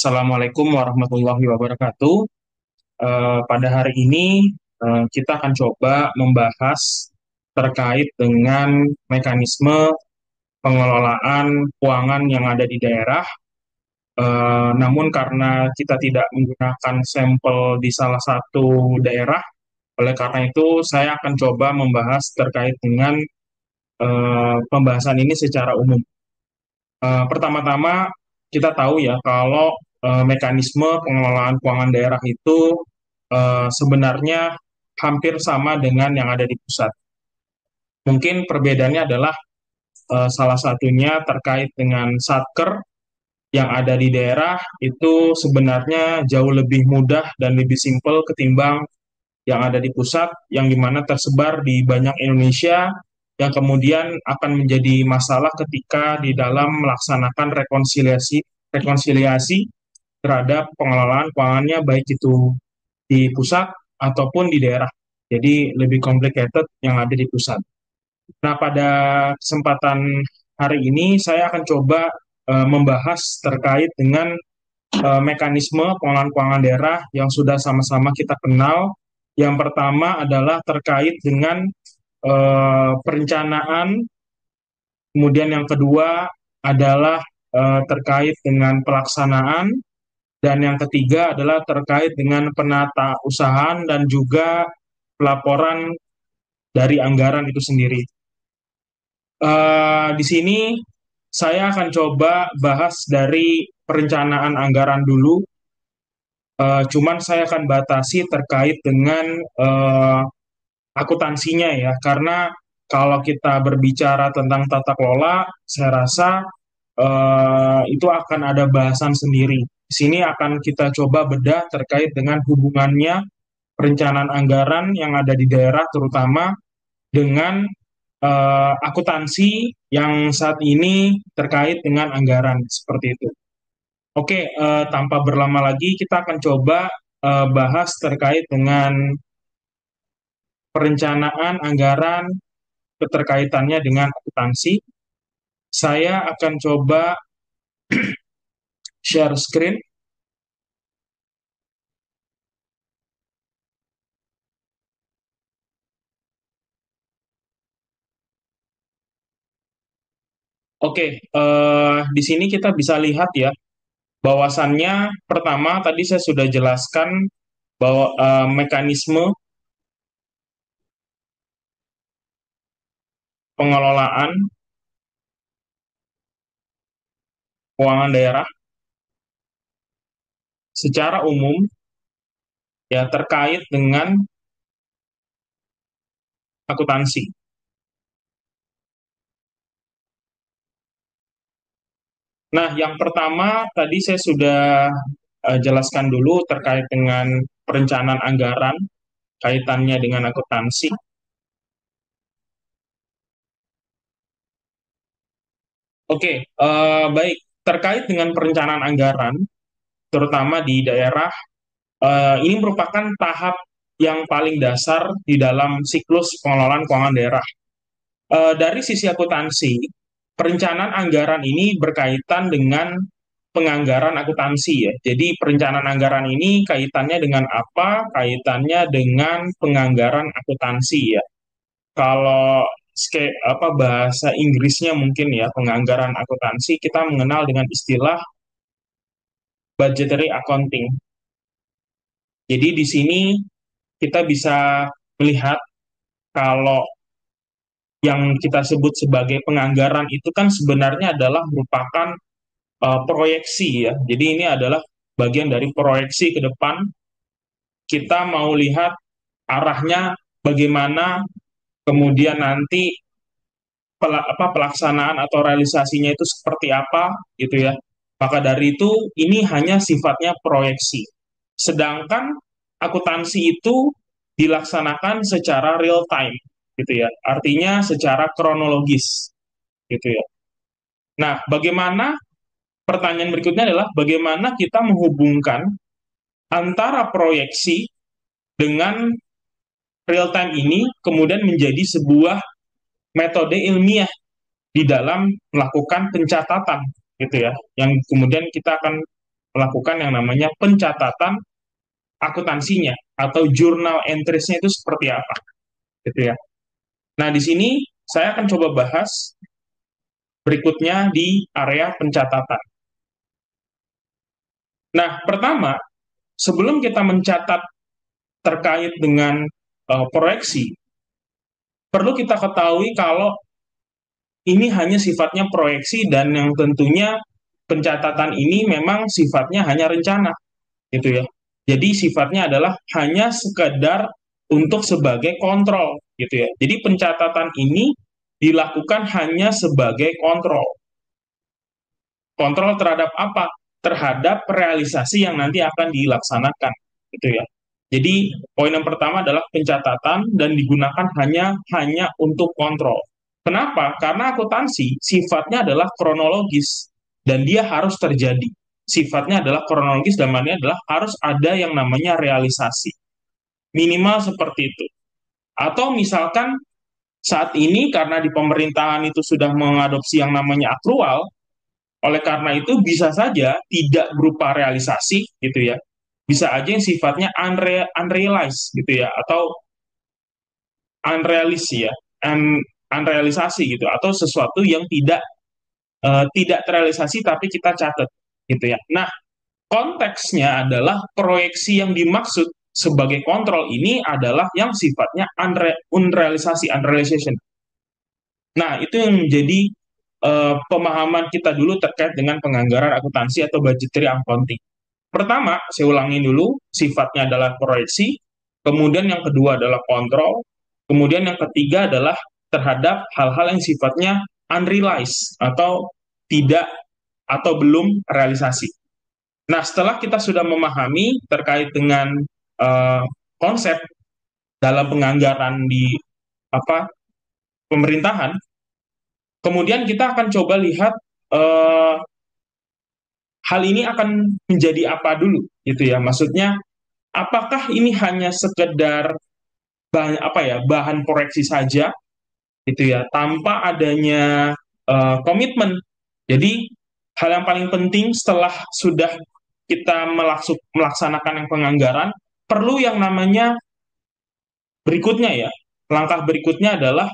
Assalamualaikum warahmatullahi wabarakatuh. Pada hari ini kita akan coba membahas terkait dengan mekanisme pengelolaan keuangan yang ada di daerah. Namun karena kita tidak menggunakan sampel di salah satu daerah, oleh karena itu saya akan coba membahas terkait dengan pembahasan ini secara umum. Pertama-tama kita tahu ya kalau mekanisme pengelolaan keuangan daerah itu sebenarnya hampir sama dengan yang ada di pusat. Mungkin perbedaannya adalah salah satunya terkait dengan satker yang ada di daerah itu sebenarnya jauh lebih mudah dan lebih simpel ketimbang yang ada di pusat, yang dimana tersebar di banyak Indonesia, yang kemudian akan menjadi masalah ketika di dalam melaksanakan rekonsiliasi rekonsiliasi terhadap pengelolaan keuangannya baik itu di pusat ataupun di daerah. Jadi lebih complicated yang ada di pusat. Nah, pada kesempatan hari ini saya akan coba membahas terkait dengan mekanisme pengelolaan keuangan daerah yang sudah sama-sama kita kenal. Yang pertama adalah terkait dengan perencanaan, kemudian yang kedua adalah terkait dengan pelaksanaan, dan yang ketiga adalah terkait dengan penata usahaan dan juga pelaporan dari anggaran itu sendiri. Di sini saya akan coba bahas dari perencanaan anggaran dulu. Cuman saya akan batasi terkait dengan akuntansinya ya, karena kalau kita berbicara tentang tata kelola, saya rasa itu akan ada bahasan sendiri. Di sini akan kita coba bedah terkait dengan hubungannya perencanaan anggaran yang ada di daerah, terutama dengan akuntansi yang saat ini terkait dengan anggaran seperti itu. Oke, tanpa berlama lagi, kita akan coba bahas terkait dengan perencanaan anggaran, keterkaitannya dengan akuntansi. Saya akan coba share screen. Oke, di sini kita bisa lihat ya, bahwasannya pertama tadi saya sudah jelaskan bahwa mekanisme pengelolaan keuangan daerah secara umum ya terkait dengan akuntansi. Nah, yang pertama tadi saya sudah jelaskan dulu terkait dengan perencanaan anggaran, kaitannya dengan akuntansi. Oke, baik. Terkait dengan perencanaan anggaran, terutama di daerah, ini merupakan tahap yang paling dasar di dalam siklus pengelolaan keuangan daerah. Dari sisi akuntansi, perencanaan anggaran ini berkaitan dengan penganggaran akuntansi ya. Jadi perencanaan anggaran ini kaitannya dengan apa? Kaitannya dengan penganggaran akuntansi ya. Kalau bahasa Inggrisnya mungkin ya, penganggaran akuntansi kita mengenal dengan istilah budgetary accounting. Jadi di sini kita bisa melihat kalau yang kita sebut sebagai penganggaran itu kan sebenarnya adalah merupakan proyeksi ya. Jadi ini adalah bagian dari proyeksi ke depan. Kita mau lihat arahnya bagaimana, kemudian nanti pelaksanaan atau realisasinya itu seperti apa gitu ya. Maka dari itu ini hanya sifatnya proyeksi. Sedangkan akuntansi itu dilaksanakan secara real time gitu ya. Artinya secara kronologis gitu ya. Nah, bagaimana pertanyaan berikutnya adalah bagaimana kita menghubungkan antara proyeksi dengan real time ini kemudian menjadi sebuah metode ilmiah di dalam melakukan pencatatan gitu ya, yang kemudian kita akan melakukan yang namanya pencatatan akuntansinya atau journal entries-nya itu seperti apa, gitu ya. Nah, di sini saya akan coba bahas berikutnya di area pencatatan. Nah, pertama, sebelum kita mencatat terkait dengan proyeksi, perlu kita ketahui kalau ini hanya sifatnya proyeksi dan yang tentunya pencatatan ini memang sifatnya hanya rencana, gitu ya. Jadi sifatnya adalah hanya sekedar untuk sebagai kontrol, gitu ya. Jadi pencatatan ini dilakukan hanya sebagai kontrol. Kontrol terhadap apa? Terhadap realisasi yang nanti akan dilaksanakan, gitu ya. Jadi poin yang pertama adalah pencatatan dan digunakan hanya untuk kontrol. Kenapa? Karena akuntansi sifatnya adalah kronologis dan dia harus terjadi. Sifatnya adalah kronologis dan maknanya adalah harus ada yang namanya realisasi. Minimal seperti itu. Atau misalkan saat ini karena di pemerintahan itu sudah mengadopsi yang namanya akrual, oleh karena itu bisa saja tidak berupa realisasi gitu ya. Bisa aja yang sifatnya unrealized gitu ya atau unrealis ya, unrealisasi gitu atau sesuatu yang tidak terrealisasi tapi kita catat gitu ya. Nah, konteksnya adalah proyeksi yang dimaksud sebagai kontrol ini adalah yang sifatnya unrealisasi, unrealization. Nah, itu yang menjadi pemahaman kita dulu terkait dengan penganggaran akuntansi atau budgetary accounting. Pertama, saya ulangi dulu, sifatnya adalah proyeksi, kemudian yang kedua adalah kontrol, kemudian yang ketiga adalah terhadap hal-hal yang sifatnya unrealized atau tidak atau belum realisasi. Nah, setelah kita sudah memahami terkait dengan uh, konsep dalam penganggaran di apa pemerintahan, kemudian kita akan coba lihat uh, hal ini akan menjadi apa dulu, gitu ya. Maksudnya, apakah ini hanya sekedar bahan koreksi saja, gitu ya, tanpa adanya komitmen. Jadi, hal yang paling penting setelah sudah kita melaksanakan yang penganggaran, perlu yang namanya berikutnya ya. Langkah berikutnya adalah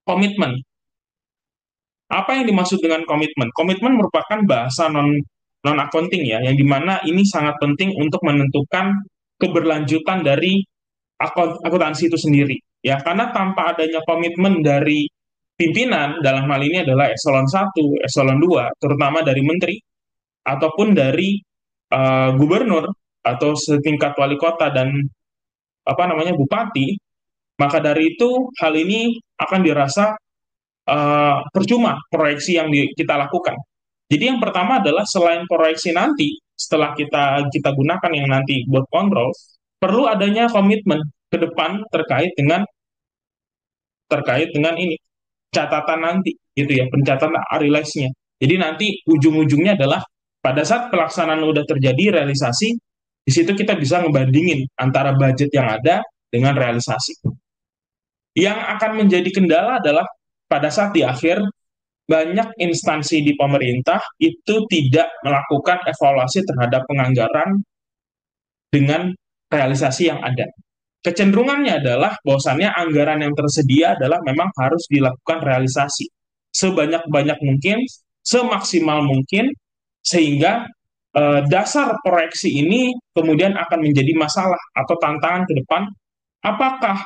komitmen. Apa yang dimaksud dengan komitmen? Komitmen merupakan bahasa non accounting ya, yang dimana ini sangat penting untuk menentukan keberlanjutan dari akuntansi itu sendiri. Ya, karena tanpa adanya komitmen dari pimpinan dalam hal ini adalah eselon 1, eselon 2, terutama dari menteri ataupun dari gubernur atau setingkat wali kota dan apa namanya bupati, maka dari itu hal ini akan dirasa percuma proyeksi yang kita lakukan. Jadi yang pertama adalah selain proyeksi nanti, setelah kita gunakan yang nanti buat kontrol, perlu adanya komitmen ke depan terkait dengan ini catatan nanti, gitu ya, pencatatan realize-nya. Jadi nanti ujung-ujungnya adalah pada saat pelaksanaan udah terjadi realisasi, di situ kita bisa ngebandingin antara budget yang ada dengan realisasi. Yang akan menjadi kendala adalah pada saat di akhir banyak instansi di pemerintah itu tidak melakukan evaluasi terhadap penganggaran dengan realisasi yang ada. Kecenderungannya adalah bahwasannya anggaran yang tersedia adalah memang harus dilakukan realisasi sebanyak-banyak mungkin, semaksimal mungkin, sehingga dasar proyeksi ini kemudian akan menjadi masalah atau tantangan ke depan. Apakah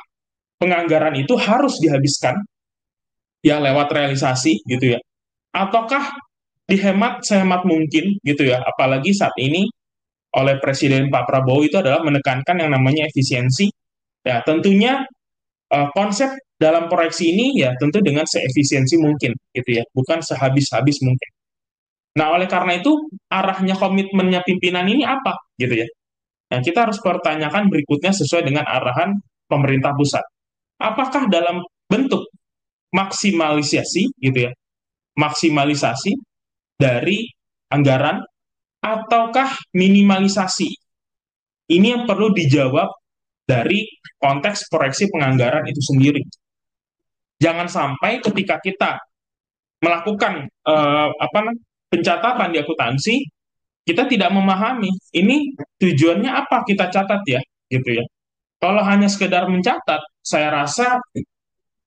penganggaran itu harus dihabiskan ya lewat realisasi gitu ya, ataukah dihemat sehemat mungkin gitu ya, apalagi saat ini oleh Presiden Pak Prabowo itu adalah menekankan yang namanya efisiensi. Ya, tentunya konsep dalam proyeksi ini ya tentu dengan seefisiensi mungkin gitu ya, bukan sehabis-habis mungkin. Nah, oleh karena itu arahnya komitmennya pimpinan ini apa gitu ya. Nah, kita harus pertanyakan berikutnya sesuai dengan arahan pemerintah pusat. Apakah dalam bentuk maksimalisasi gitu ya, maksimalisasi dari anggaran ataukah minimalisasi? Ini yang perlu dijawab dari konteks proyeksi penganggaran itu sendiri. Jangan sampai ketika kita melakukan pencatatan di akuntansi, kita tidak memahami ini tujuannya apa kita catat ya, gitu ya. Kalau hanya sekedar mencatat, saya rasa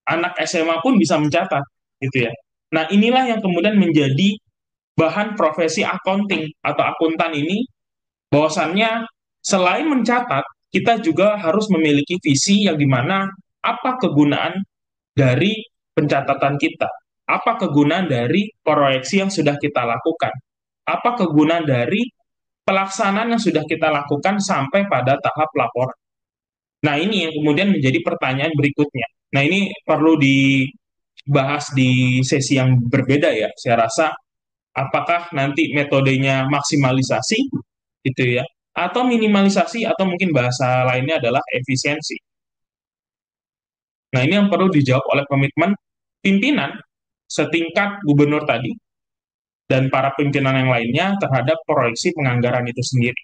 anak SMA pun bisa mencatat, gitu ya. Nah, inilah yang kemudian menjadi bahan profesi accounting atau akuntan ini, bahwasannya selain mencatat, kita juga harus memiliki visi yang dimana apa kegunaan dari pencatatan kita, apa kegunaan dari proyeksi yang sudah kita lakukan, apa kegunaan dari pelaksanaan yang sudah kita lakukan sampai pada tahap laporan. Nah, ini yang kemudian menjadi pertanyaan berikutnya. Nah, ini perlu dibahas di sesi yang berbeda ya. Saya rasa apakah nanti metodenya maksimalisasi gitu ya, atau minimalisasi, atau mungkin bahasa lainnya adalah efisiensi. Nah, ini yang perlu dijawab oleh komitmen pimpinan setingkat gubernur tadi dan para pimpinan yang lainnya terhadap proyeksi penganggaran itu sendiri.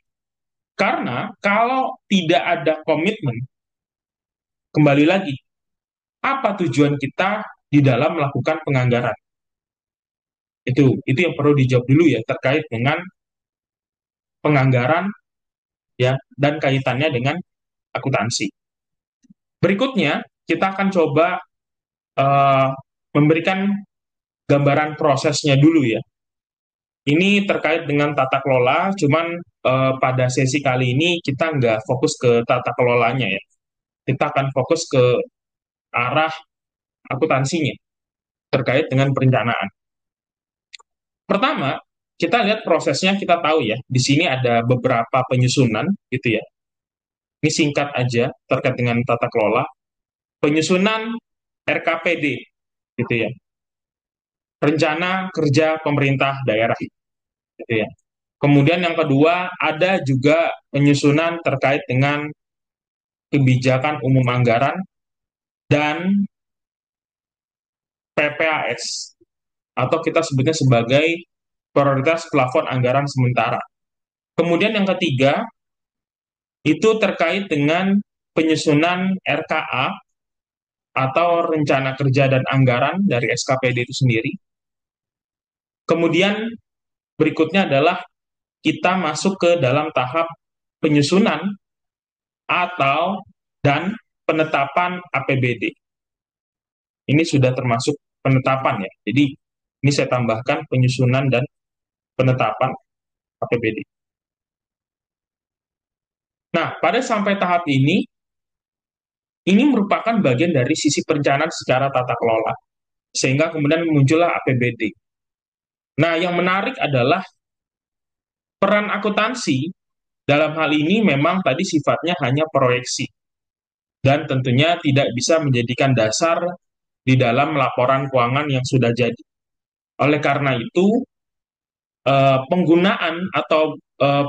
Karena kalau tidak ada komitmen, kembali lagi, apa tujuan kita di dalam melakukan penganggaran? Itu yang perlu dijawab dulu ya, terkait dengan penganggaran ya dan kaitannya dengan akuntansi. Berikutnya, kita akan coba uh, memberikan gambaran prosesnya dulu ya. Ini terkait dengan tata kelola, cuman pada sesi kali ini kita nggak fokus ke tata kelolanya ya. Kita akan fokus ke arah akuntansinya terkait dengan perencanaan. Pertama, kita lihat prosesnya, kita tahu ya, di sini ada beberapa penyusunan gitu ya. Ini singkat aja terkait dengan tata kelola. Penyusunan RKPD gitu ya. Rencana Kerja Pemerintah Daerah gitu ya. Kemudian yang kedua, ada juga penyusunan terkait dengan kebijakan umum anggaran dan PPAS, atau kita sebutnya sebagai prioritas plafon anggaran sementara. Kemudian yang ketiga, itu terkait dengan penyusunan RKA atau Rencana Kerja dan Anggaran dari SKPD itu sendiri. Kemudian berikutnya adalah kita masuk ke dalam tahap penyusunan atau dan penetapan APBD. Ini sudah termasuk penetapan ya. Jadi ini saya tambahkan penyusunan dan penetapan APBD. Nah, pada sampai tahap ini merupakan bagian dari sisi perencanaan secara tata kelola. Sehingga kemudian muncullah APBD. Nah, yang menarik adalah peran akuntansi dalam hal ini memang tadi sifatnya hanya proyeksi. Dan tentunya tidak bisa menjadikan dasar di dalam laporan keuangan yang sudah jadi. Oleh karena itu, penggunaan atau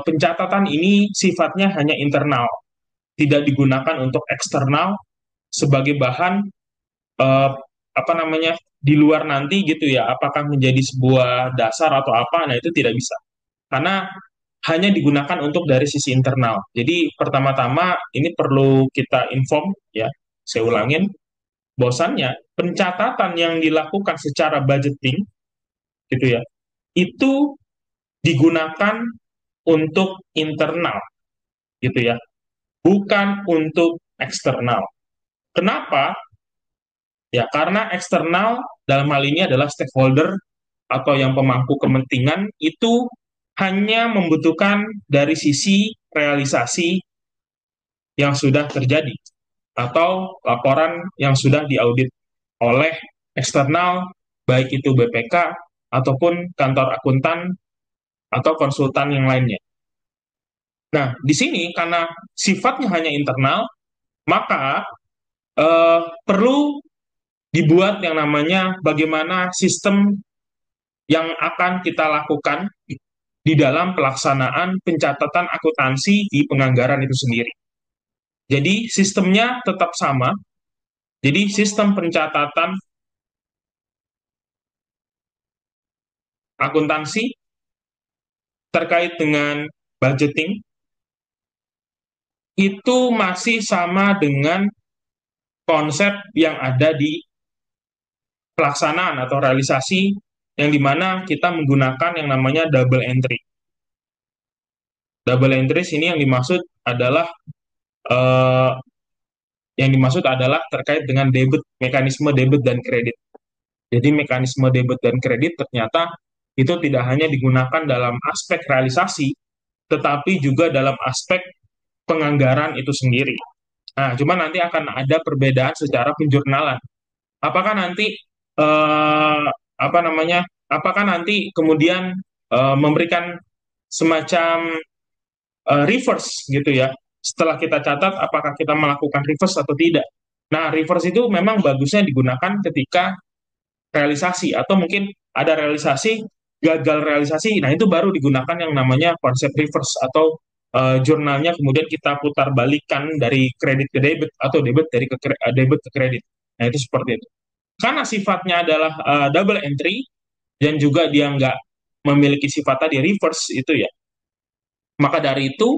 pencatatan ini sifatnya hanya internal, tidak digunakan untuk eksternal sebagai bahan apa namanya di luar nanti gitu ya, apakah menjadi sebuah dasar atau apa, nah itu tidak bisa karena hanya digunakan untuk dari sisi internal. Jadi pertama-tama ini perlu kita inform ya, saya ulangin bahwasannya pencatatan yang dilakukan secara budgeting gitu ya, itu digunakan untuk internal gitu ya, bukan untuk eksternal. Kenapa? Ya, karena eksternal dalam hal ini adalah stakeholder atau yang pemangku kepentingan itu hanya membutuhkan dari sisi realisasi yang sudah terjadi atau laporan yang sudah diaudit oleh eksternal, baik itu BPK ataupun kantor akuntan atau konsultan yang lainnya. Nah, di sini karena sifatnya hanya internal, maka perlu dibuat yang namanya bagaimana sistem yang akan kita lakukan di dalam pelaksanaan pencatatan akuntansi di penganggaran itu sendiri. Jadi sistemnya tetap sama. Jadi sistem pencatatan akuntansi terkait dengan budgeting itu masih sama dengan konsep yang ada di pelaksanaan atau realisasi yang dimana kita menggunakan yang namanya double entry. Double entry sini eh, yang dimaksud adalah terkait dengan debit, mekanisme debit dan kredit. Jadi mekanisme debit dan kredit ternyata itu tidak hanya digunakan dalam aspek realisasi, tetapi juga dalam aspek penganggaran itu sendiri. Nah, cuma nanti akan ada perbedaan secara penjurnalan. Apakah nanti eh, apa namanya? Apakah nanti kemudian memberikan semacam reverse gitu ya? Setelah kita catat, apakah kita melakukan reverse atau tidak? Nah, reverse itu memang bagusnya digunakan ketika realisasi atau mungkin ada realisasi gagal realisasi. Nah, itu baru digunakan yang namanya konsep reverse atau jurnalnya kemudian kita putar balikan dari kredit ke debit atau debit ke kredit. Nah, itu seperti itu. Karena sifatnya adalah double entry dan juga dia nggak memiliki sifat tadi reverse itu ya. Maka dari itu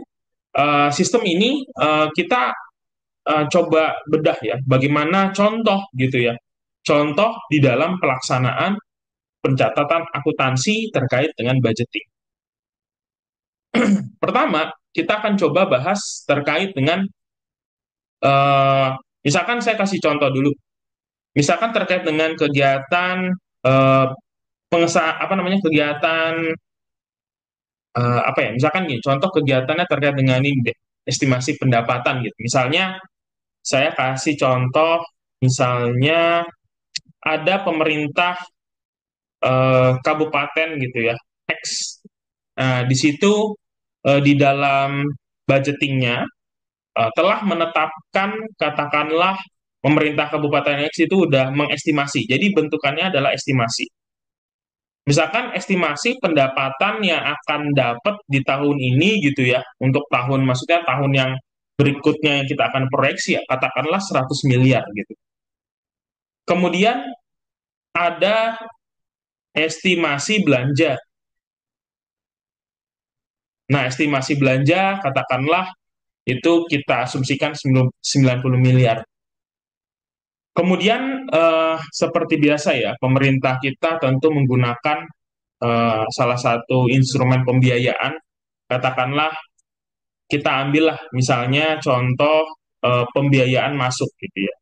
sistem ini kita coba bedah ya, bagaimana contoh gitu ya. Contoh di dalam pelaksanaan pencatatan akuntansi terkait dengan budgeting. Pertama, kita akan coba bahas terkait dengan eh, misalkan saya kasih contoh dulu. Misalkan terkait dengan kegiatan eh, apa namanya kegiatan apa ya? Misalkan gini, contoh kegiatannya terkait dengan ini deh, estimasi pendapatan gitu. Misalnya saya kasih contoh misalnya ada pemerintah kabupaten gitu ya, X. Nah, di situ di dalam budgetingnya telah menetapkan katakanlah pemerintah Kabupaten X itu udah mengestimasi. Jadi bentukannya adalah estimasi. Misalkan estimasi pendapatan yang akan dapat di tahun ini gitu ya, untuk tahun maksudnya tahun yang berikutnya yang kita akan proyeksi ya, katakanlah 100 miliar gitu. Kemudian ada estimasi belanja. Nah, estimasi belanja katakanlah itu kita asumsikan 90 miliar. Kemudian seperti biasa ya, pemerintah kita tentu menggunakan salah satu instrumen pembiayaan. Katakanlah kita ambillah misalnya contoh pembiayaan masuk gitu ya.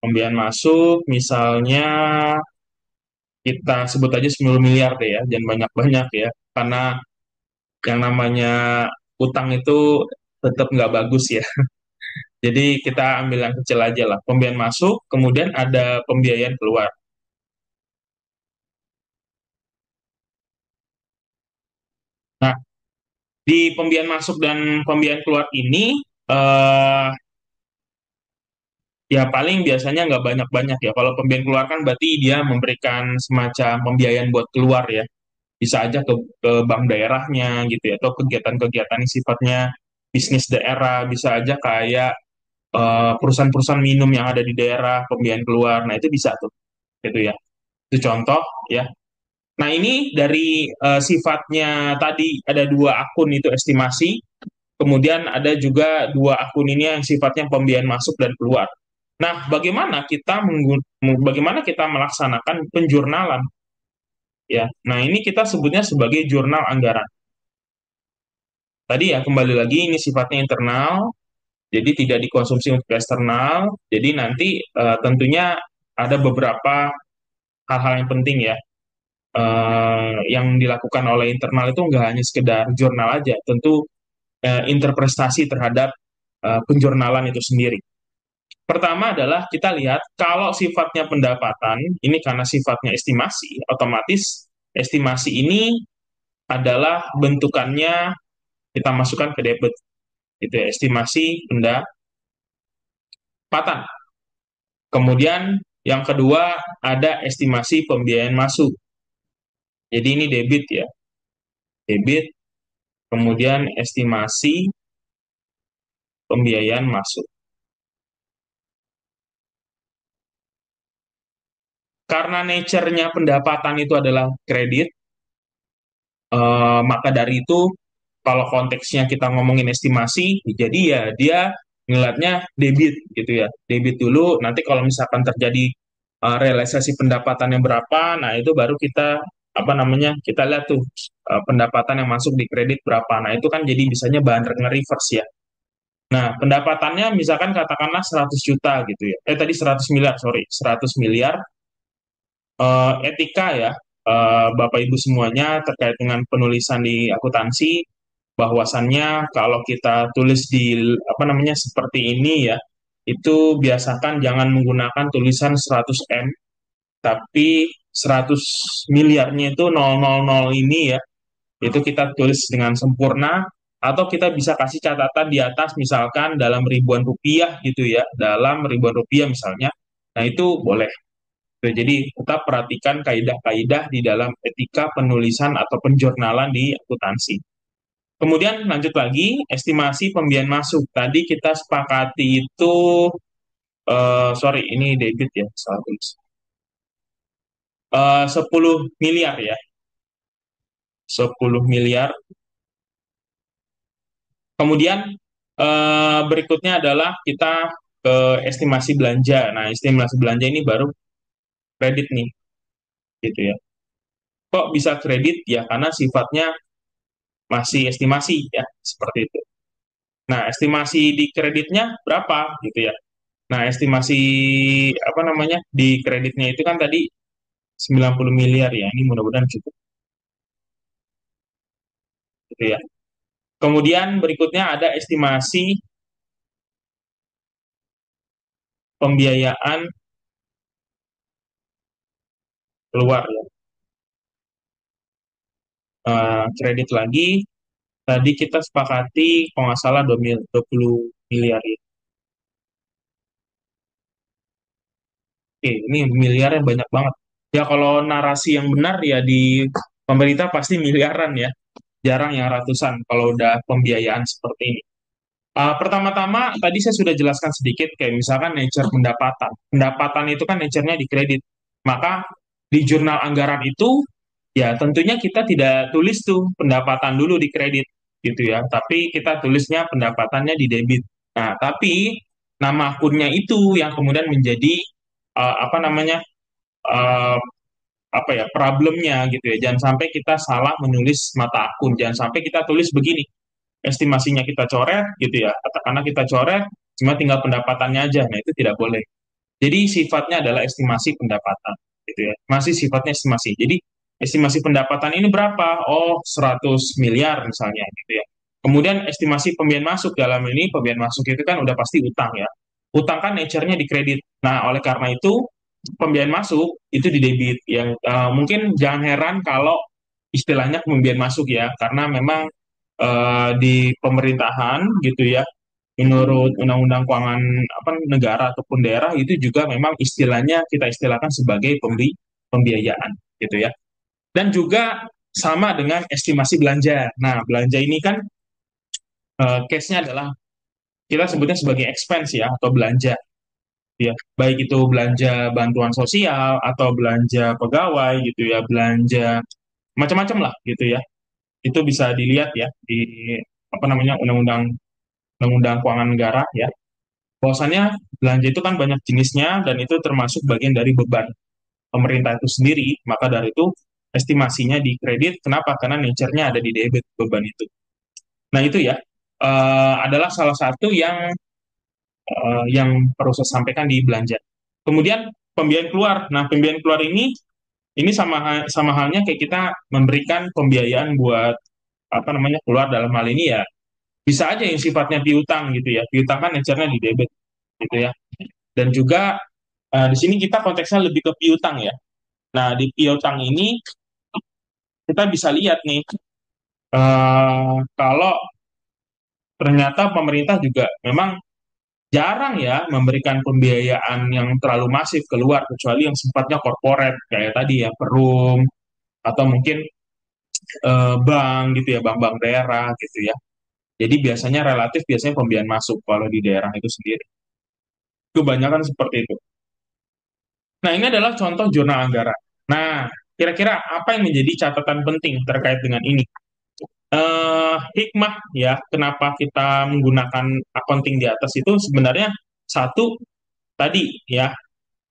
Pembiayaan masuk misalnya kita sebut aja 10 miliar deh ya, jangan banyak-banyak ya. Karena yang namanya utang itu tetap nggak bagus ya. Jadi kita ambil yang kecil aja lah. Pembiayaan masuk, kemudian ada pembiayaan keluar. Nah, di pembiayaan masuk dan pembiayaan keluar ini, eh, ya paling biasanya nggak banyak-banyak ya. Kalau pembiayaan keluar kan berarti dia memberikan semacam pembiayaan buat keluar ya. Bisa aja ke bank daerahnya gitu ya, atau kegiatan-kegiatan yang sifatnya bisnis daerah. Bisa aja kayak perusahaan-perusahaan minum yang ada di daerah, pembiayaan keluar. Nah, itu bisa tuh. Gitu ya. Itu contoh ya. Nah, ini dari sifatnya tadi ada dua akun itu estimasi, kemudian ada juga dua akun ini yang sifatnya pembiayaan masuk dan keluar. Nah, bagaimana kita melaksanakan penjurnalan ya. Nah, ini kita sebutnya sebagai jurnal anggaran. Tadi ya kembali lagi ini sifatnya internal, jadi tidak dikonsumsi untuk eksternal. Jadi nanti tentunya ada beberapa hal-hal yang penting ya yang dilakukan oleh internal itu nggak hanya sekedar jurnal aja, tentu interpretasi terhadap penjurnalan itu sendiri. Pertama adalah kita lihat kalau sifatnya pendapatan, ini karena sifatnya estimasi, otomatis estimasi ini adalah bentukannya kita masukkan ke debit, itu ya, estimasi pendapatan. Kemudian yang kedua ada estimasi pembiayaan masuk. Jadi ini debit ya, debit, kemudian estimasi pembiayaan masuk. Karena nature-nya pendapatan itu adalah kredit, maka dari itu kalau konteksnya kita ngomongin estimasi, jadi ya dia ngelihatnya debit gitu ya, debit dulu. Nanti kalau misalkan terjadi realisasi pendapatan yang berapa, nah itu baru kita apa namanya, kita lihat tuh pendapatan yang masuk di kredit berapa. Nah, itu kan jadi bisanya bahan nge-reverse ya. Nah, pendapatannya misalkan katakanlah 100 juta gitu ya. Tadi 100 miliar, sorry. 100 miliar etika ya, Bapak Ibu semuanya terkait dengan penulisan di akuntansi, bahwasannya kalau kita tulis di apa namanya seperti ini ya, itu biasakan jangan menggunakan tulisan 100M, tapi 100 miliarnya itu 000 ini ya, itu kita tulis dengan sempurna, atau kita bisa kasih catatan di atas misalkan dalam ribuan rupiah gitu ya, dalam ribuan rupiah misalnya. Nah, itu boleh. Tuh, jadi tetap perhatikan kaidah-kaidah di dalam etika penulisan atau penjurnalan di akuntansi. Kemudian lanjut lagi, estimasi pembiayaan masuk. Tadi kita sepakati itu, sorry, ini debit ya, salah tulis. 10 miliar ya, 10 miliar. Kemudian berikutnya adalah kita ke estimasi belanja. Nah, estimasi belanja ini baru kredit nih, gitu ya. Kok bisa kredit? Ya, karena sifatnya masih estimasi ya, seperti itu. Nah, estimasi di kreditnya berapa gitu ya. Nah, estimasi apa namanya di kreditnya itu kan tadi 90 miliar ya. Ini mudah-mudahan cukup gitu ya. Kemudian berikutnya ada estimasi pembiayaan keluar ya. Kredit lagi tadi kita sepakati kalau nggak salah 20 miliar ya. Oke, ini miliarnya banyak banget. Ya kalau narasi yang benar ya di pemerintah pasti miliaran ya. Jarang yang ratusan kalau udah pembiayaan seperti ini. Pertama-tama tadi saya sudah jelaskan sedikit kayak misalkan nature pendapatan. Pendapatan itu kan nature-nya di kredit. Maka di jurnal anggaran itu ya tentunya kita tidak tulis tuh pendapatan dulu di kredit gitu ya. Tapi kita tulisnya pendapatannya di debit. Nah, tapi nama akunnya itu yang kemudian menjadi apa namanya uh, apa ya problemnya gitu ya. Jangan sampai kita salah menulis mata akun. Jangan sampai kita tulis begini, estimasinya kita coret gitu ya, katakanlah kita coret cuma tinggal pendapatannya aja. Nah, itu tidak boleh. Jadi sifatnya adalah estimasi pendapatan gitu ya, masih sifatnya estimasi. Jadi estimasi pendapatan ini berapa? Oh, 100 miliar misalnya gitu ya. Kemudian estimasi pembiayaan masuk, dalam ini pembiayaan masuk itu kan udah pasti utang ya. Utang kan nature-nya di kredit. Nah, oleh karena itu pembiayaan masuk itu di debit. Yang mungkin jangan heran kalau istilahnya pembiayaan masuk ya, karena memang di pemerintahan gitu ya, menurut Undang-Undang Keuangan apa negara ataupun daerah itu juga memang istilahnya kita istilahkan sebagai pembiayaan gitu ya. Dan juga sama dengan estimasi belanja. Nah, belanja ini kan case-nya adalah kita sebutnya sebagai expense ya, atau belanja ya, baik itu belanja bantuan sosial atau belanja pegawai gitu ya, belanja macam-macam lah gitu ya. Itu bisa dilihat ya di apa namanya undang-undang keuangan negara ya, bahwasannya belanja itu kan banyak jenisnya dan itu termasuk bagian dari beban pemerintah itu sendiri. Maka dari itu estimasinya di kredit. Kenapa? Karena nature-nya ada di debit beban itu. Nah, itu ya adalah salah satu yang perlu saya sampaikan di belanja. Kemudian pembiayaan keluar. Nah, pembiayaan keluar ini sama halnya kayak kita memberikan pembiayaan buat apa namanya keluar, dalam hal ini ya bisa aja yang sifatnya piutang gitu ya. Piutang kan nature-nya di debit gitu ya. Dan juga di sini kita konteksnya lebih ke piutang ya. Nah, di piutang ini kita bisa lihat nih kalau ternyata pemerintah juga memang jarang ya memberikan pembiayaan yang terlalu masif keluar, kecuali yang sifatnya korporat kayak tadi ya, Perum atau mungkin bank gitu ya, bank-bank daerah gitu ya. Jadi biasanya relatif biasanya pembiayaan masuk kalau di daerah itu sendiri. Kebanyakan seperti itu. Nah, ini adalah contoh jurnal anggaran. Nah, kira-kira apa yang menjadi catatan penting terkait dengan ini? Hikmah ya, kenapa kita menggunakan accounting di atas itu sebenarnya satu tadi ya,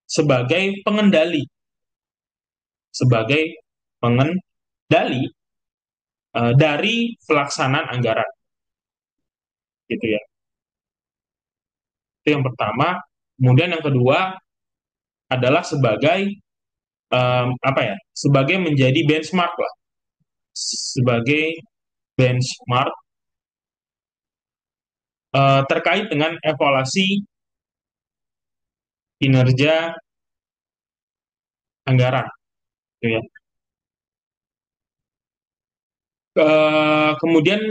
sebagai pengendali, sebagai pengendali dari pelaksanaan anggaran gitu ya. Itu yang pertama. Kemudian yang kedua adalah sebagai apa ya? Sebagai menjadi benchmark lah, sebagai benchmark terkait dengan evaluasi kinerja anggaran gitu ya. Kemudian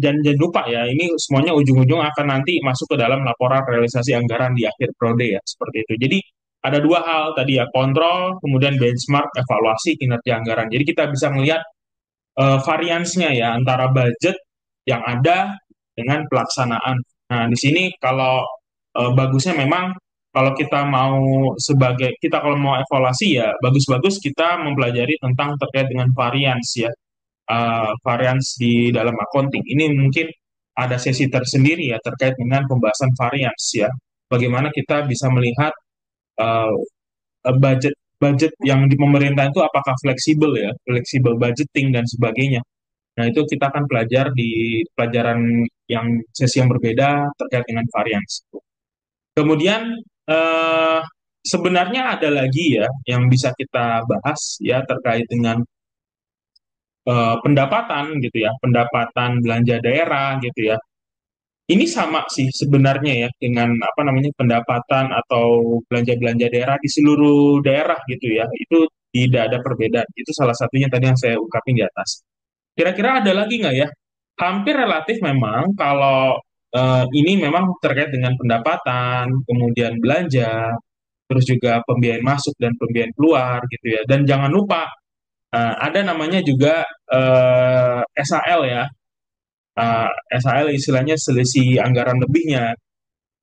jangan lupa ya, ini semuanya ujung-ujung akan nanti masuk ke dalam laporan realisasi anggaran di akhir periode ya, seperti itu. Jadi ada dua hal tadi ya, kontrol, kemudian benchmark, evaluasi kinerja anggaran. Jadi kita bisa melihat variansnya ya antara budget yang ada dengan pelaksanaan. Nah, di sini kalau bagusnya memang kalau kita mau kita kalau mau evaluasi ya bagus-bagus kita mempelajari tentang terkait dengan varians ya, varians di dalam accounting. Ini mungkin ada sesi tersendiri ya terkait dengan pembahasan varians ya. Bagaimana kita bisa melihat uh, budget budget yang di pemerintah itu apakah fleksibel ya, fleksibel budgeting dan sebagainya. Nah, itu kita akan pelajari di pelajaran yang sesi yang berbeda terkait dengan varians. Kemudian sebenarnya ada lagi ya yang bisa kita bahas ya terkait dengan pendapatan gitu ya, pendapatan belanja daerah gitu ya. Ini sama sih sebenarnya ya dengan apa namanya pendapatan atau belanja-belanja daerah di seluruh daerah gitu ya. Itu tidak ada perbedaan. Itu salah satunya tadi yang saya ungkapin di atas. Kira-kira ada lagi nggak ya? Hampir relatif memang kalau ini memang terkait dengan pendapatan, kemudian belanja, terus juga pembiayaan masuk dan pembiayaan keluar gitu ya. Dan jangan lupa ada namanya juga SAL ya. Uh, SAL istilahnya selisih anggaran lebihnya.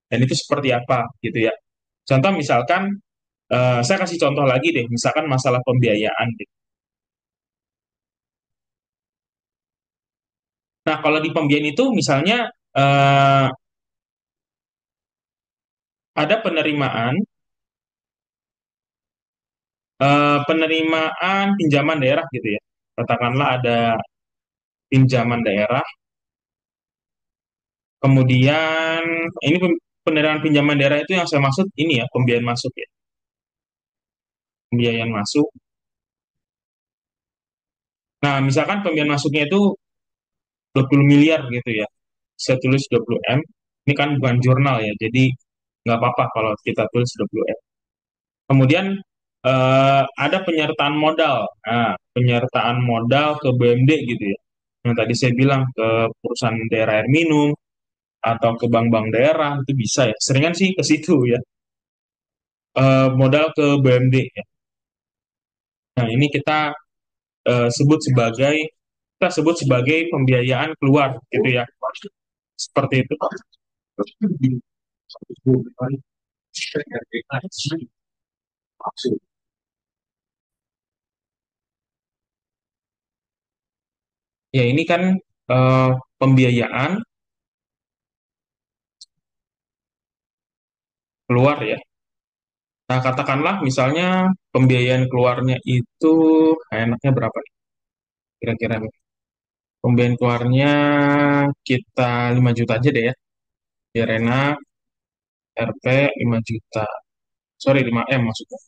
Dan itu seperti apa gitu ya. Contoh misalkan, saya kasih contoh lagi deh, misalkan masalah pembiayaan gitu. Nah, kalau di pembiayaan itu misalnya ada penerimaan pinjaman daerah gitu ya. Katakanlah ada pinjaman daerah, kemudian ini penerimaan pinjaman daerah itu yang saya maksud ini ya, pembiayaan masuk ya. Pembiayaan masuk. Nah, misalkan pembiayaan masuknya itu 20 miliar gitu ya. Saya tulis 20 M. Ini kan bukan jurnal ya, jadi nggak apa-apa kalau kita tulis 20 M. Kemudian ada penyertaan modal. Nah, penyertaan modal ke BUMD gitu ya. Yang tadi saya bilang ke perusahaan daerah air minum atau ke bank-bank daerah itu bisa ya. Seringan sih ke situ ya. Modal ke BUMD ya. Nah, ini sebut sebagai kita sebut sebagai pembiayaan keluar gitu ya. Seperti itu. Ya, ini kan eh, pembiayaan keluar ya. Nah, katakanlah misalnya pembiayaan keluarnya itu enaknya berapa nih kira-kira nih? Pembiayaan keluarnya kita 5 juta aja deh ya. Biar enak, RP 5 juta. Sorry, 5 M maksudnya.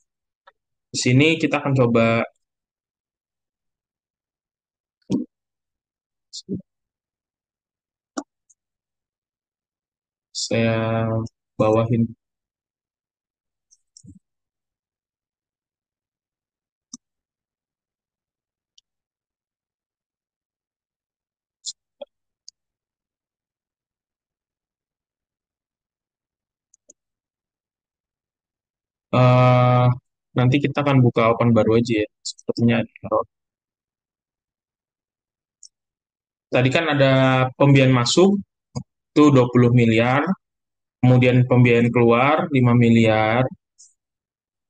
Di sini kita akan coba saya bawahin. Eh, Nanti kita akan buka open baru aja ya. Sepertinya ada error. Tadi kan ada pembiayaan masuk itu 20 miliar, kemudian pembiayaan keluar 5 miliar.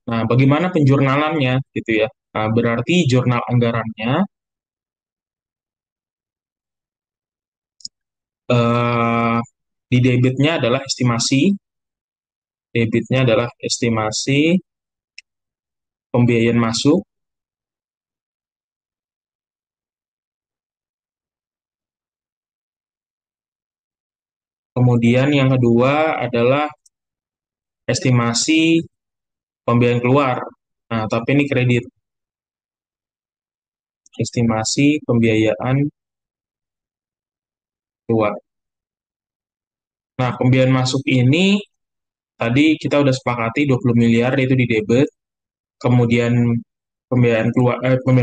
Nah, bagaimana penjurnalannya gitu ya? Nah, berarti jurnal anggarannya eh, di debitnya adalah estimasi pembiayaan masuk, Kemudian yang kedua adalah estimasi pembiayaan keluar. Nah, tapi ini kredit, estimasi pembiayaan keluar. Nah, pembiayaan masuk ini tadi kita udah sepakati 20 miliar itu di debit, kemudian pembiayaan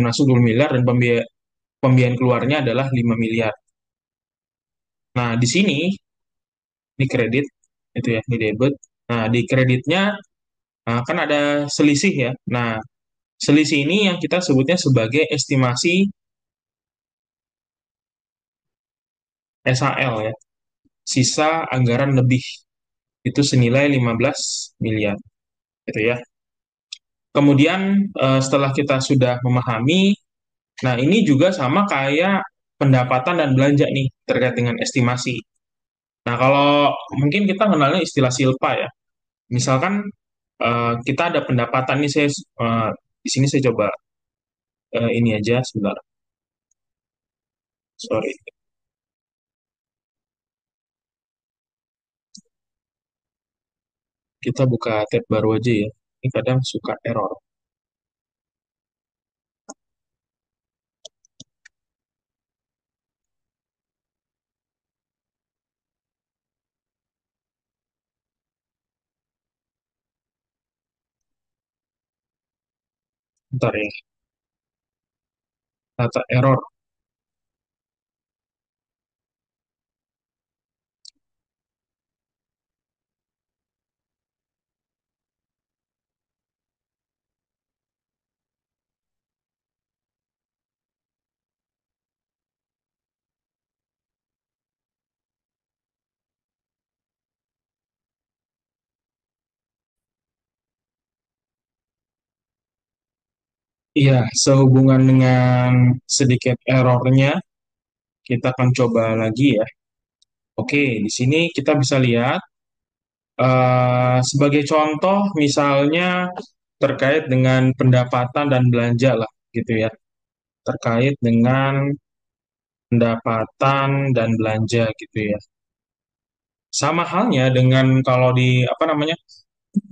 masuk 20 miliar dan pembiayaan keluarnya adalah 5 miliar. Nah, di sini di kredit itu ya, di debit. Nah, di kreditnya kan ada selisih ya. Nah, selisih ini yang kita sebutnya sebagai estimasi SAL ya, sisa anggaran lebih. Itu senilai 15 miliar gitu ya. Kemudian setelah kita sudah memahami, nah ini juga sama kayak pendapatan dan belanja nih terkait dengan estimasi. Nah, kalau mungkin kita kenalnya istilah silpa ya. Misalkan kita ada pendapatan nih, di sini saya coba ini aja sebentar. Sorry, kita buka tab baru aja ya. Ini kadang suka error. Bentar ya, data error. Iya, sehubungan dengan sedikit errornya, kita akan coba lagi ya. Oke, di sini kita bisa lihat sebagai contoh misalnya terkait dengan pendapatan dan belanja lah gitu ya. Terkait dengan pendapatan dan belanja gitu ya. Sama halnya dengan kalau di apa namanya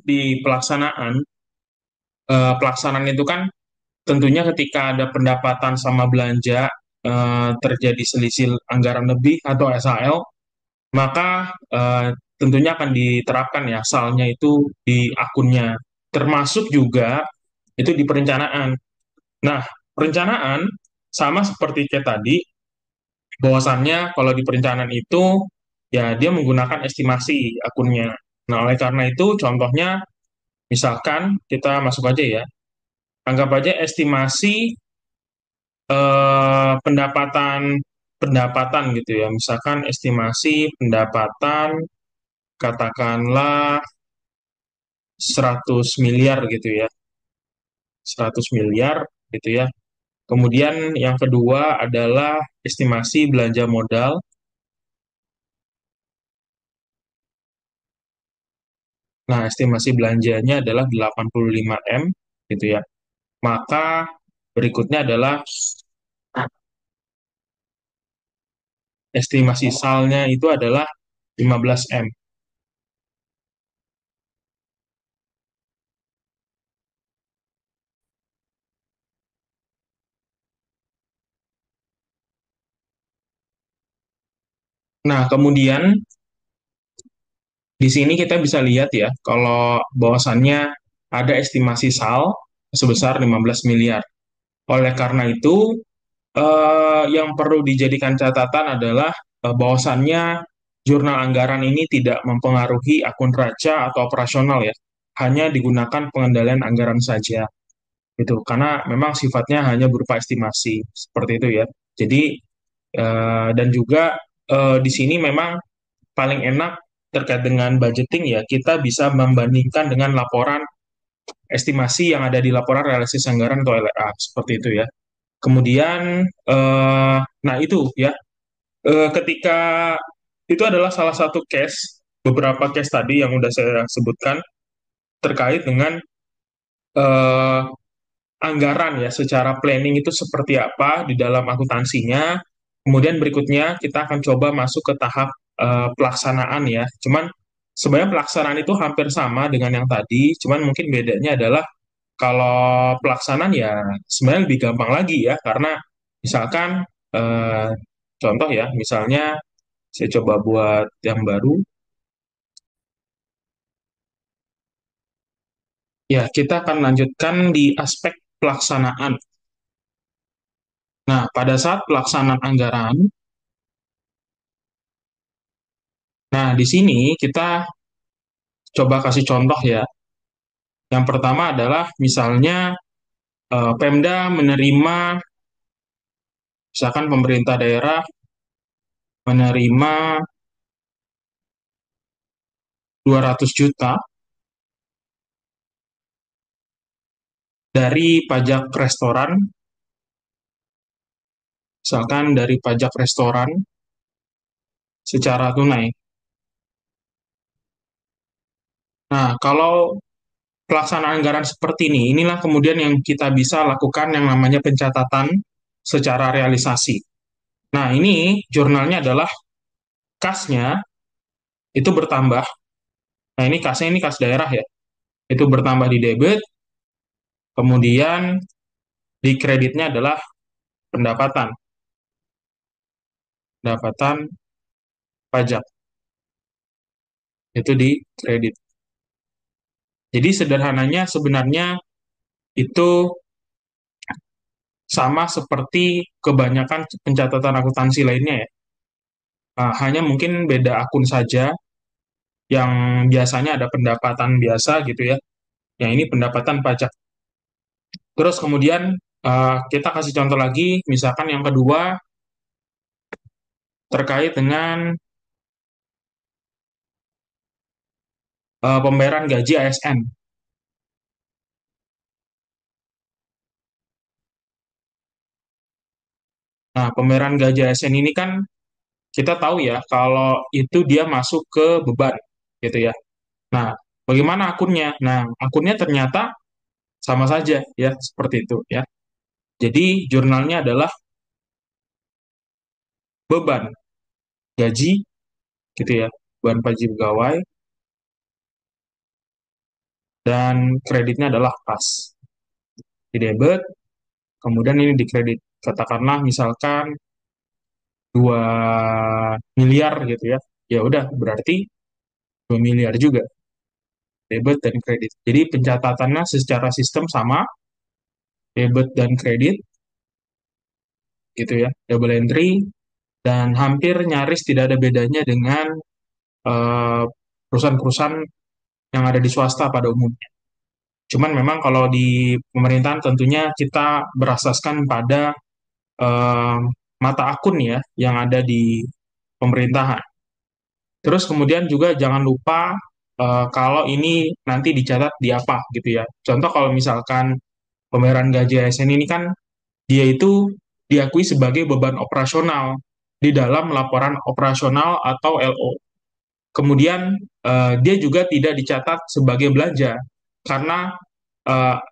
di pelaksanaan itu kan tentunya ketika ada pendapatan sama belanja terjadi selisih anggaran lebih atau SAL, maka tentunya akan diterapkan ya salnya itu di akunnya. Termasuk juga itu di perencanaan. Nah, perencanaan sama seperti kayak tadi, bahwasannya kalau di perencanaan itu ya dia menggunakan estimasi akunnya. Nah, oleh karena itu contohnya misalkan kita masuk aja ya, anggap aja estimasi pendapatan pendapatan gitu ya. Misalkan estimasi pendapatan katakanlah 100 miliar gitu ya. 100 miliar gitu ya. Kemudian yang kedua adalah estimasi belanja modal. Nah, estimasi belanjanya adalah 85 M gitu ya. Maka berikutnya adalah estimasi salnya itu adalah 15 M. Nah, kemudian di sini kita bisa lihat ya, kalau bahwasannya ada estimasi sal sebesar 15 miliar. Oleh karena itu, yang perlu dijadikan catatan adalah bahwasannya jurnal anggaran ini tidak mempengaruhi akun raca atau operasional ya, hanya digunakan pengendalian anggaran saja gitu. Karena memang sifatnya hanya berupa estimasi seperti itu ya. Jadi dan juga di sini memang paling enak terkait dengan budgeting ya, kita bisa membandingkan dengan laporan estimasi yang ada di laporan realisasi anggaran atau LRA seperti itu ya. Kemudian, nah itu ya, ketika itu adalah salah satu case, beberapa case tadi yang udah saya sebutkan terkait dengan eh, anggaran ya, secara planning itu seperti apa di dalam akuntansinya. Kemudian berikutnya kita akan coba masuk ke tahap pelaksanaan ya. Cuman sebenarnya pelaksanaan itu hampir sama dengan yang tadi, cuman mungkin bedanya adalah kalau pelaksanaan ya sebenarnya lebih gampang lagi ya, karena misalkan eh, contoh ya, misalnya saya coba buat yang baru, ya kita akan lanjutkan di aspek pelaksanaan. Nah, pada saat pelaksanaan anggaran, nah di sini kita coba kasih contoh ya. Yang pertama adalah misalnya Pemda menerima, misalkan pemerintah daerah menerima 200 juta dari pajak restoran, misalkan dari pajak restoran secara tunai. Nah, kalau pelaksanaan anggaran seperti ini, inilah kemudian yang kita bisa lakukan yang namanya pencatatan secara realisasi. Nah, ini jurnalnya adalah kasnya itu bertambah. Nah, ini kasnya ini kas daerah ya. Itu bertambah di debit, kemudian di kreditnya adalah pendapatan, pendapatan pajak. Itu di kredit. Jadi sederhananya sebenarnya itu sama seperti kebanyakan pencatatan akuntansi lainnya ya. Hanya mungkin beda akun saja, yang biasanya ada pendapatan biasa gitu ya. Yang ini pendapatan pajak. Terus kemudian kita kasih contoh lagi, misalkan yang kedua terkait dengan pembayaran gaji ASN. Nah, pembayaran gaji ASN ini kan kita tahu ya kalau itu dia masuk ke beban gitu ya. Nah, bagaimana akunnya? Nah, akunnya ternyata sama saja ya, seperti itu ya. Jadi jurnalnya adalah beban gaji gitu ya, beban gaji pegawai, dan kreditnya adalah kas. Di debit, kemudian ini di kredit. Katakanlah misalkan 2 miliar gitu ya. Ya udah berarti 2 miliar juga debit dan kredit. Jadi pencatatannya secara sistem sama, debit dan kredit gitu ya, double entry, dan hampir nyaris tidak ada bedanya dengan eh, perusahaan-perusahaan yang ada di swasta pada umumnya. Cuman memang kalau di pemerintahan tentunya kita berasaskan pada eh, mata akun ya yang ada di pemerintahan. Terus kemudian juga jangan lupa kalau ini nanti dicatat di apa gitu ya. Contoh kalau misalkan pembayaran gaji ASN ini kan dia itu diakui sebagai beban operasional di dalam laporan operasional atau LO. Kemudian dia juga tidak dicatat sebagai belanja karena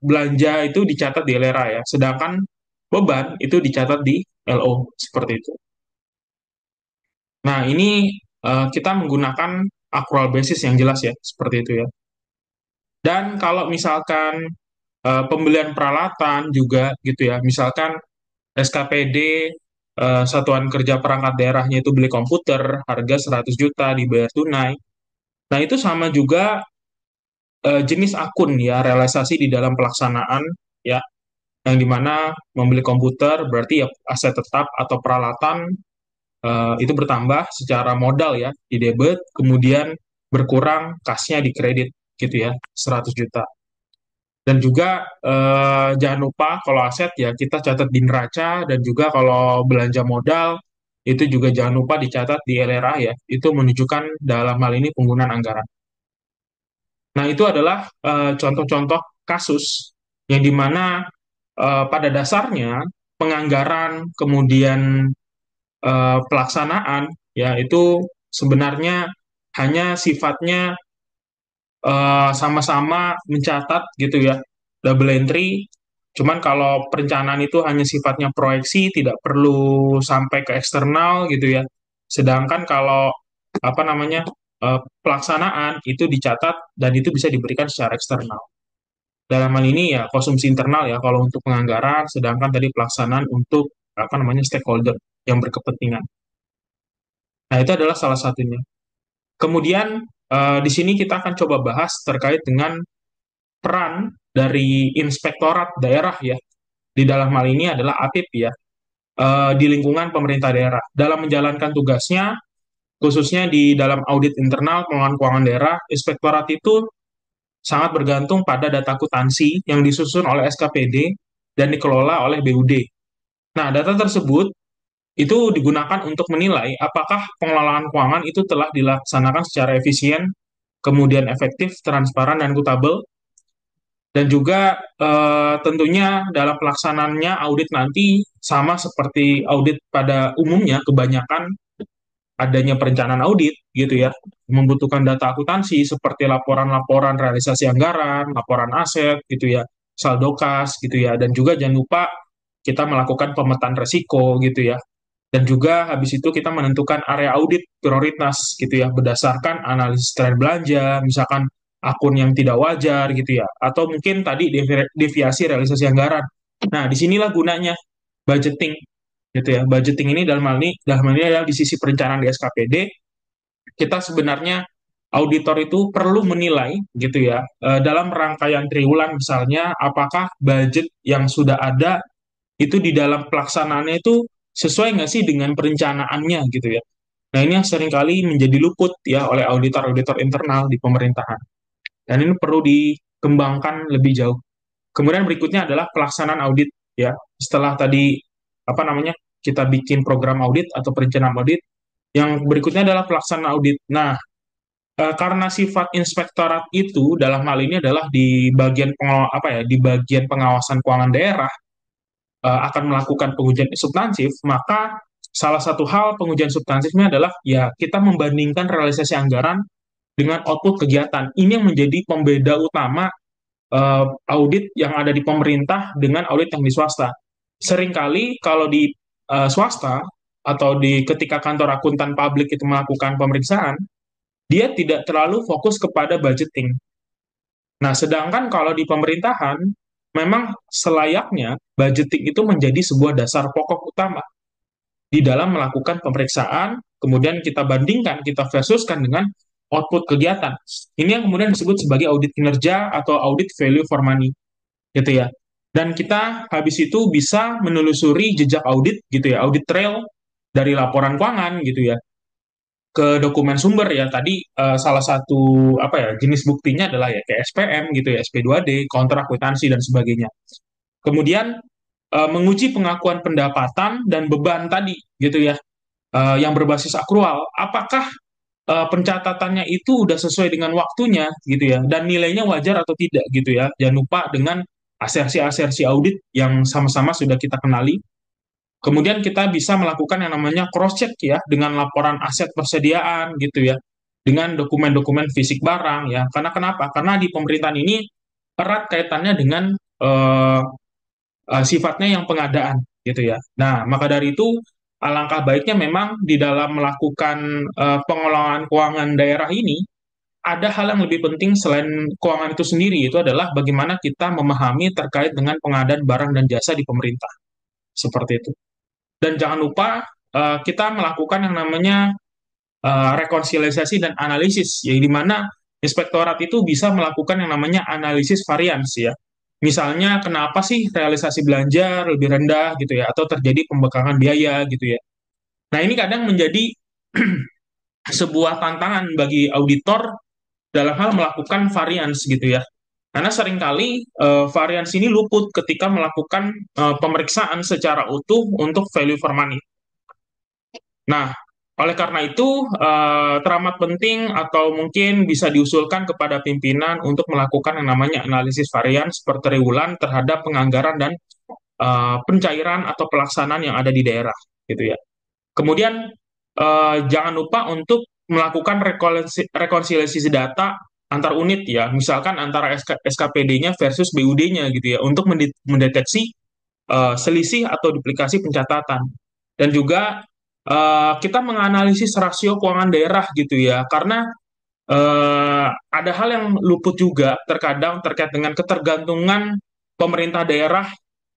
belanja itu dicatat di LRA ya, sedangkan beban itu dicatat di LO seperti itu. Nah, ini kita menggunakan accrual basis yang jelas ya, seperti itu ya. Dan kalau misalkan pembelian peralatan juga gitu ya, misalkan SKPD Satuan Kerja Perangkat Daerahnya itu beli komputer, harga 100 juta dibayar tunai. Nah, itu sama juga jenis akun ya, realisasi di dalam pelaksanaan ya, yang dimana membeli komputer berarti ya aset tetap atau peralatan itu bertambah secara modal ya di debit, kemudian berkurang kasnya di kredit gitu ya, 100 juta. Dan juga jangan lupa kalau aset ya kita catat di neraca, dan juga kalau belanja modal itu juga jangan lupa dicatat di LRA ya. Itu menunjukkan dalam hal ini penggunaan anggaran. Nah, itu adalah contoh-contoh kasus yang dimana pada dasarnya penganggaran kemudian pelaksanaan ya itu sebenarnya hanya sifatnya sama-sama mencatat gitu ya, double entry. Cuman kalau perencanaan itu hanya sifatnya proyeksi, tidak perlu sampai ke eksternal gitu ya. Sedangkan kalau apa namanya pelaksanaan itu dicatat dan itu bisa diberikan secara eksternal. Dalam hal ini ya konsumsi internal ya kalau untuk penganggaran, sedangkan tadi pelaksanaan untuk apa namanya stakeholder yang berkepentingan. Nah, itu adalah salah satunya. Kemudian di sini kita akan coba bahas terkait dengan peran dari inspektorat daerah ya. Di dalam hal ini adalah APIP ya, di lingkungan pemerintah daerah. Dalam menjalankan tugasnya, khususnya di dalam audit internal pengelolaan keuangan daerah, inspektorat itu sangat bergantung pada data akuntansi yang disusun oleh SKPD dan dikelola oleh BUD. Nah, data tersebut itu digunakan untuk menilai apakah pengelolaan keuangan itu telah dilaksanakan secara efisien, kemudian efektif, transparan, dan akuntabel. Dan juga tentunya dalam pelaksanaannya audit nanti sama seperti audit pada umumnya, kebanyakan adanya perencanaan audit gitu ya, membutuhkan data akuntansi seperti laporan-laporan realisasi anggaran, laporan aset gitu ya, saldo kas gitu ya, dan juga jangan lupa kita melakukan pemetaan resiko gitu ya. Dan juga habis itu kita menentukan area audit prioritas gitu ya, berdasarkan analisis tren belanja, misalkan akun yang tidak wajar gitu ya, atau mungkin tadi deviasi realisasi anggaran. Nah, disinilah gunanya budgeting gitu ya. Budgeting ini dalam hal ini adalah di sisi perencanaan di SKPD, kita sebenarnya auditor itu perlu menilai gitu ya, dalam rangkaian triwulan misalnya, apakah budget yang sudah ada itu di dalam pelaksanaannya itu sesuai nggak sih dengan perencanaannya gitu ya. Nah, ini yang seringkali menjadi luput ya oleh auditor-auditor internal di pemerintahan. Dan ini perlu dikembangkan lebih jauh. Kemudian berikutnya adalah pelaksanaan audit ya. Setelah tadi apa namanya kita bikin program audit atau perencanaan audit, yang berikutnya adalah pelaksanaan audit. Nah, karena sifat inspektorat itu dalam hal ini adalah di bagian di bagian pengawasan keuangan daerah, akan melakukan pengujian substansif, maka salah satu hal pengujian substansifnya adalah ya kita membandingkan realisasi anggaran dengan output kegiatan. Ini yang menjadi pembeda utama audit yang ada di pemerintah dengan audit yang di swasta. Seringkali kalau di swasta atau di ketika kantor akuntan publik itu melakukan pemeriksaan, dia tidak terlalu fokus kepada budgeting. Nah, sedangkan kalau di pemerintahan, memang selayaknya budgeting itu menjadi sebuah dasar pokok utama di dalam melakukan pemeriksaan, kemudian kita bandingkan, kita versuskan dengan output kegiatan. Ini yang kemudian disebut sebagai audit kinerja atau audit value for money, gitu ya. Dan kita habis itu bisa menelusuri jejak audit, gitu ya, audit trail dari laporan keuangan, gitu ya, ke dokumen sumber ya. Tadi salah satu apa ya jenis buktinya adalah ya kayak SPM gitu ya, SP2D, kontrak kwitansi dan sebagainya. Kemudian menguji pengakuan pendapatan dan beban tadi gitu ya, yang berbasis akrual. Apakah pencatatannya itu udah sesuai dengan waktunya gitu ya, dan nilainya wajar atau tidak gitu ya. Jangan lupa dengan asersi-asersi audit yang sama-sama sudah kita kenali. Kemudian kita bisa melakukan yang namanya cross-check ya, dengan laporan aset persediaan gitu ya, dengan dokumen-dokumen fisik barang ya. Karena kenapa? Karena di pemerintahan ini erat kaitannya dengan eh, sifatnya yang pengadaan gitu ya. Nah, maka dari itu alangkah baiknya memang di dalam melakukan pengelolaan keuangan daerah ini ada hal yang lebih penting selain keuangan itu sendiri, itu adalah bagaimana kita memahami terkait dengan pengadaan barang dan jasa di pemerintah. Seperti itu. Dan jangan lupa kita melakukan yang namanya rekonsiliasi dan analisis, ya, di mana inspektorat itu bisa melakukan yang namanya analisis varians ya. Misalnya kenapa sih realisasi belanja lebih rendah gitu ya, atau terjadi pembengkakan biaya gitu ya. Nah, ini kadang menjadi sebuah tantangan bagi auditor dalam hal melakukan varians gitu ya. Karena seringkali varians ini luput ketika melakukan pemeriksaan secara utuh untuk value for money. Nah, oleh karena itu, teramat penting atau mungkin bisa diusulkan kepada pimpinan untuk melakukan yang namanya analisis varian per triwulan terhadap penganggaran dan pencairan atau pelaksanaan yang ada di daerah, gitu ya. Kemudian, jangan lupa untuk melakukan rekonsiliasi data antar unit ya, misalkan antara SKPD-nya versus BUD-nya gitu ya, untuk mendeteksi selisih atau duplikasi pencatatan. Dan juga kita menganalisis rasio keuangan daerah gitu ya, karena ada hal yang luput juga terkadang terkait dengan ketergantungan pemerintah daerah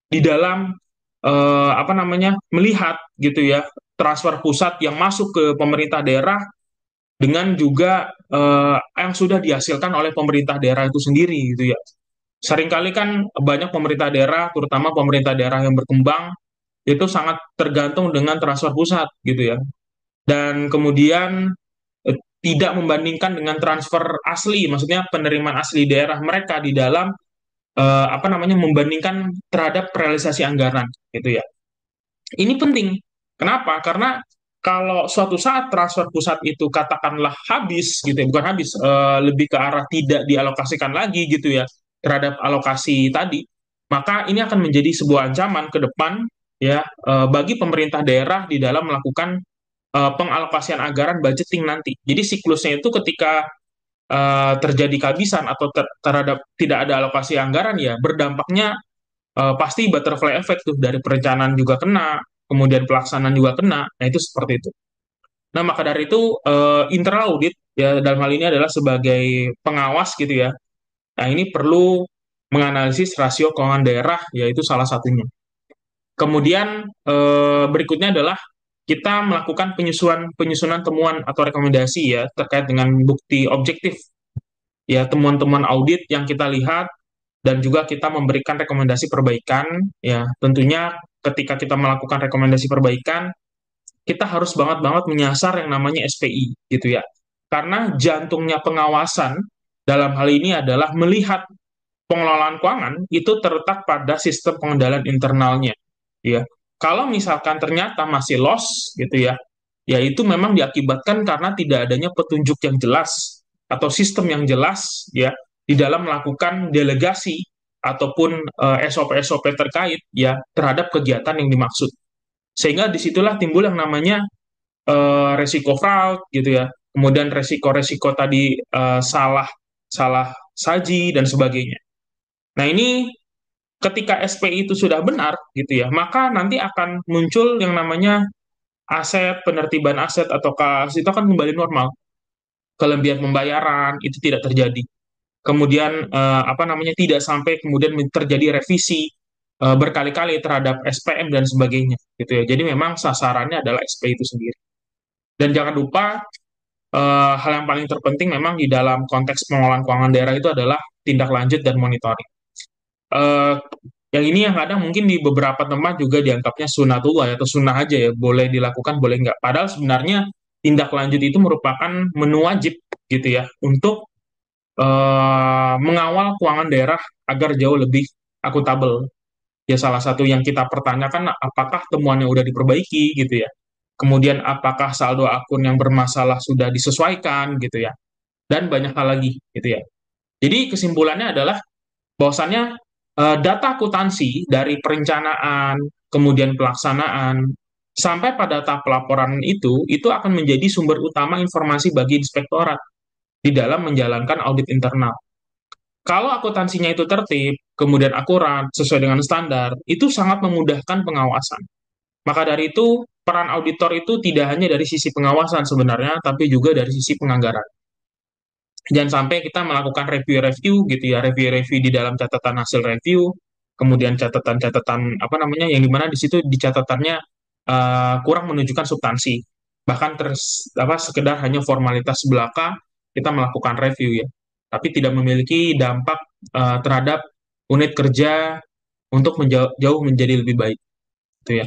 di dalam apa namanya melihat gitu ya transfer pusat yang masuk ke pemerintah daerah dengan juga yang sudah dihasilkan oleh pemerintah daerah itu sendiri gitu ya. Seringkali kan banyak pemerintah daerah, terutama pemerintah daerah yang berkembang, itu sangat tergantung dengan transfer pusat gitu ya. Dan kemudian tidak membandingkan dengan transfer asli, maksudnya penerimaan asli daerah mereka di dalam apa namanya membandingkan terhadap realisasi anggaran gitu ya. Ini penting. Kenapa? Karena kalau suatu saat transfer pusat itu katakanlah habis gitu ya, bukan habis, lebih ke arah tidak dialokasikan lagi gitu ya terhadap alokasi tadi, maka ini akan menjadi sebuah ancaman ke depan ya bagi pemerintah daerah di dalam melakukan pengalokasian anggaran budgeting nanti. Jadi siklusnya itu ketika terjadi kehabisan atau terhadap tidak ada alokasi anggaran ya berdampaknya pasti butterfly effect tuh dari perencanaan juga kena, kemudian pelaksanaan juga kena. Nah, itu seperti itu. Nah, maka dari itu internal audit ya dalam hal ini adalah sebagai pengawas gitu ya. Nah, ini perlu menganalisis rasio keuangan daerah yaitu salah satunya. Kemudian berikutnya adalah kita melakukan penyusunan temuan atau rekomendasi ya terkait dengan bukti objektif ya temuan-temuan audit yang kita lihat dan juga kita memberikan rekomendasi perbaikan ya tentunya ketika kita melakukan rekomendasi perbaikan kita harus banget-banget menyasar yang namanya SPI gitu ya karena jantungnya pengawasan dalam hal ini adalah melihat pengelolaan keuangan itu terletak pada sistem pengendalian internalnya ya kalau misalkan ternyata masih loss gitu ya ya itu memang diakibatkan karena tidak adanya petunjuk yang jelas atau sistem yang jelas ya di dalam melakukan delegasi ataupun SOP-SOP terkait ya terhadap kegiatan yang dimaksud. Sehingga disitulah timbul yang namanya resiko fraud gitu ya. Kemudian resiko-resiko tadi salah salah saji dan sebagainya. Nah, ini ketika SPI itu sudah benar gitu ya, maka nanti akan muncul yang namanya aset, penertiban aset atau kas itu akan kembali normal. Kelebihan pembayaran itu tidak terjadi. Kemudian apa namanya tidak sampai kemudian terjadi revisi berkali-kali terhadap SPM dan sebagainya gitu ya. Jadi memang sasarannya adalah SP itu sendiri. Dan jangan lupa hal yang paling terpenting memang di dalam konteks pengelolaan keuangan daerah itu adalah tindak lanjut dan monitoring. Eh, yang ini yang kadang mungkin di beberapa tempat juga dianggapnya sunatullah atau sunnah aja ya, boleh dilakukan, boleh nggak. Padahal sebenarnya tindak lanjut itu merupakan menu wajib gitu ya untuk mengawal keuangan daerah agar jauh lebih akuntabel. Ya salah satu yang kita pertanyakan apakah temuannya udah diperbaiki gitu ya. Kemudian apakah saldo akun yang bermasalah sudah disesuaikan gitu ya. Dan banyak hal lagi gitu ya. Jadi kesimpulannya adalah bahwasannya data akuntansi dari perencanaan, kemudian pelaksanaan, sampai pada tahap pelaporan itu akan menjadi sumber utama informasi bagi inspektorat di dalam menjalankan audit internal. Kalau akuntansinya itu tertib, kemudian akurat, sesuai dengan standar, itu sangat memudahkan pengawasan. Maka dari itu, peran auditor itu tidak hanya dari sisi pengawasan sebenarnya, tapi juga dari sisi penganggaran. Jangan sampai kita melakukan review-review gitu ya, review-review di dalam catatan hasil review, kemudian catatan-catatan apa namanya, yang dimana di situ di catatannya kurang menunjukkan substansi. Bahkan sekedar hanya formalitas belaka kita melakukan review ya, tapi tidak memiliki dampak terhadap unit kerja untuk jauh menjadi lebih baik, gitu ya.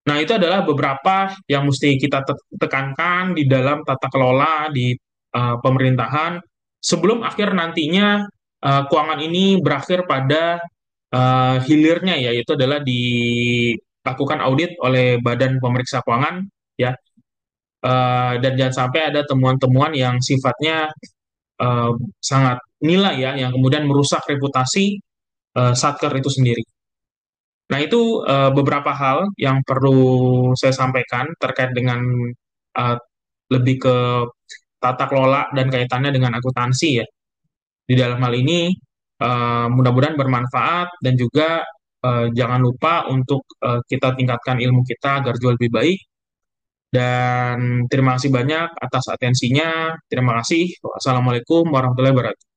Nah, itu adalah beberapa yang mesti kita tekankan di dalam tata kelola di pemerintahan sebelum akhir nantinya keuangan ini berakhir pada hilirnya ya, yaitu adalah dilakukan audit oleh Badan Pemeriksa Keuangan ya. Dan jangan sampai ada temuan-temuan yang sifatnya eh, sangat nilai ya, yang kemudian merusak reputasi Satker itu sendiri. Nah, itu beberapa hal yang perlu saya sampaikan terkait dengan eh, lebih ke tata kelola dan kaitannya dengan akuntansi ya. Di dalam hal ini mudah-mudahan bermanfaat dan juga jangan lupa untuk kita tingkatkan ilmu kita agar jauh lebih baik Dan terima kasih banyak atas atensinya. Terima kasih. Wassalamualaikum warahmatullahi wabarakatuh.